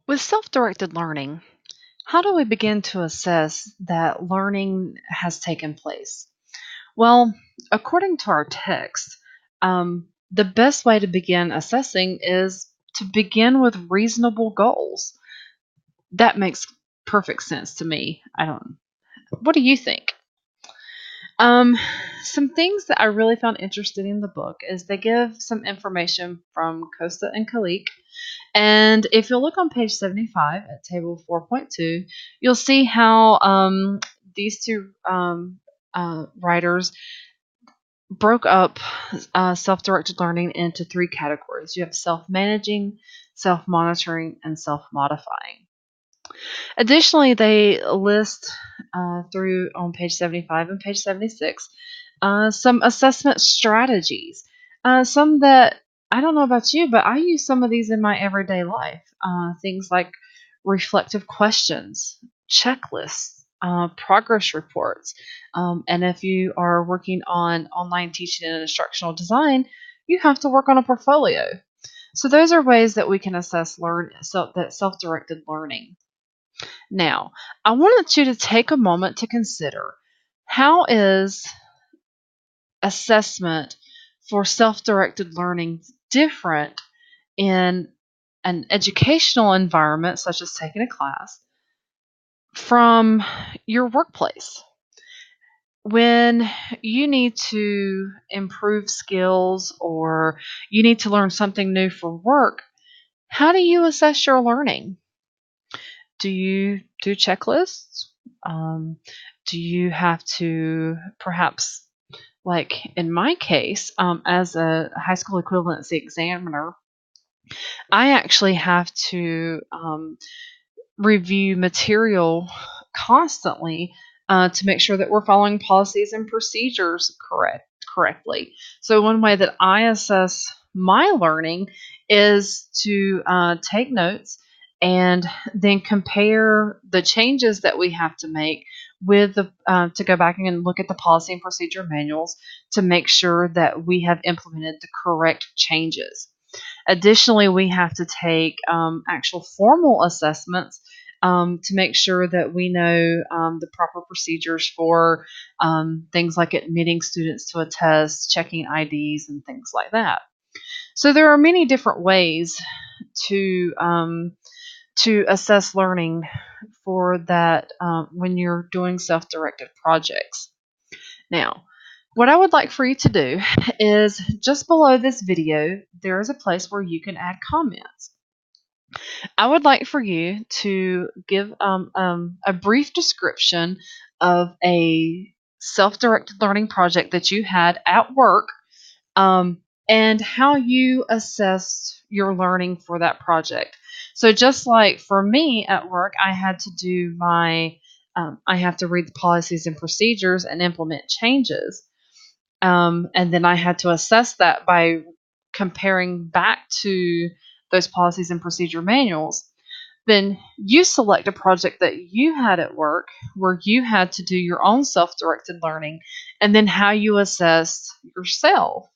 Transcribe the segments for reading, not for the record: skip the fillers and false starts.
With self-directed learning, how do we begin to assess that learning has taken place? Well, according to our text, the best way to begin assessing is to begin with reasonable goals. That makes perfect sense to me. I don't. What do you think? Um, some things that I really found interesting in the book is they give some information from Costa and Kalik. And if you look on page 75 at table 4.2, you'll see how these two writers broke up self directed learning into three categories. You have self managing, self monitoring, and self modifying. Additionally, they list through on page 75 and page 76 some assessment strategies. Some that I don't know about you, but I use some of these in my everyday life. Things like reflective questions, checklists, progress reports. And if you are working on online teaching and instructional design, you have to work on a portfolio. So those are ways that we can assess that self-directed learning. Now, I wanted you to take a moment to consider, how is assessment for self-directed learning different in an educational environment, such as taking a class, from your workplace? When you need to improve skills or you need to learn something new for work, how do you assess your learning? Do you do checklists? Um, do you have to perhaps, like in my case, as a high school equivalency examiner, I actually have to review material constantly to make sure that we're following policies and procedures correctly. So one way that I assess my learning is to take notes and then compare the changes that we have to make with the to go back and look at the policy and procedure manuals to make sure that we have implemented the correct changes. Additionally, we have to take actual formal assessments to make sure that we know the proper procedures for things like admitting students to a test, checking IDs, and things like that. So there are many different ways to assess learning for that when you're doing self-directed projects. Now, what I would like for you to do is just below this video, there is a place where you can add comments. I would like for you to give a brief description of a self-directed learning project that you had at work, and how you assessed your learning for that project. So just like for me at work, I had to do I have to read the policies and procedures and implement changes. And then I had to assess that by comparing back to those policies and procedure manuals. Then you select a project that you had at work where you had to do your own self-directed learning, and then how you assessed yourself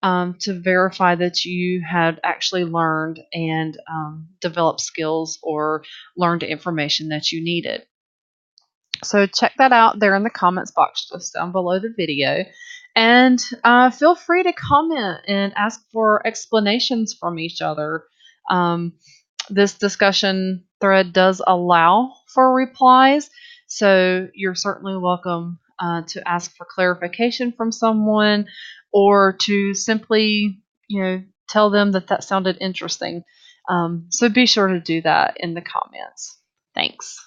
to verify that you had actually learned and developed skills or learned information that you needed. So check that out there in the comments box just down below the video. And feel free to comment and ask for explanations from each other. This discussion thread does allow for replies, so you're certainly welcome to ask for clarification from someone, or to simply, tell them that that sounded interesting. So be sure to do that in the comments. Thanks.